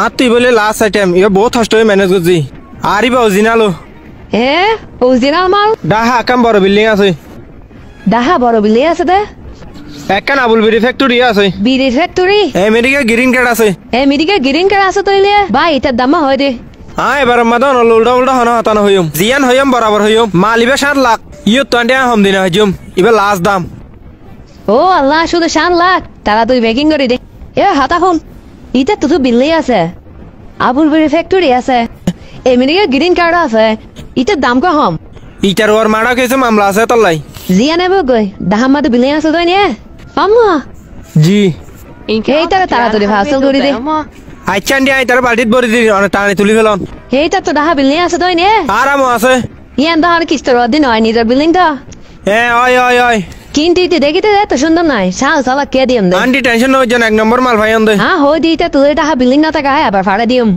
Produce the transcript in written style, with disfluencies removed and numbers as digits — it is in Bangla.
আর তুই বলে লাস্ট আইটেম ইয়ে বহুত কষ্ট হয়ে ম্যানেজ করছি আর ইবা অরিজিনাল অরিজিনাল মাল ডাহা কাম বড় বিল্ডিং আছে ডাহা বড় বিল্ডিং আছে দে একখান আবুল বিড়ি ফ্যাক্টরি আছে বিড়ি ফ্যাক্টরি আমেরিকা গ্রিন কার্ড আছে আমেরিকা গ্রিন কার্ড আছে তইলে ভাই এটার দাম হয় দে হ্যাঁ এবার মাদন উল্টা উল্টা হনা হতানো হইম জিয়ান হইম বরাবর হইম মালিবে 7 লাখ ইয়ে 20 হম দিনা হইম এবার লাস্ট দাম ও আল্লাহ শুধু 7 লাখ তারা তুই বেকিং করে দে হাতা হন এটা তো বিল্লি আছে আবুল বিড়ি ফ্যাক্টরি আছে আমেরিকা গ্রিন কার্ড আছে এটার দাম কম ইটার ওর মারা কেছে মামলা আছে তল্লাই জিয়া নেব গই দাহামাদ বিল্লি আছে তো নিয়ে পামু জি এইটা তাড়াতাড়ি ভাসল করে দে আচ্ছা আন্টি আই তার বাড়িত বড়ি দি অনেক টানি তুলি ফেলন এইটা তো ডাহা বিল্ডিং আছে তো নিয়ে আরামও আছে ইয়ান দাহার কিস্তর দিন হয় নিজের বিল্ডিং তো ওই ওই ওই কিন্তু ইতে দেখিতে এত সুন্দর নাই সালা কে দিম দে আন্টি টেনশন নয় জন এক নম্বর মাল ভাই আন দে হ্যাঁ হই দিতে তুই ডাহা বিল্ডিং না থাকা আবার ভাড়া দিম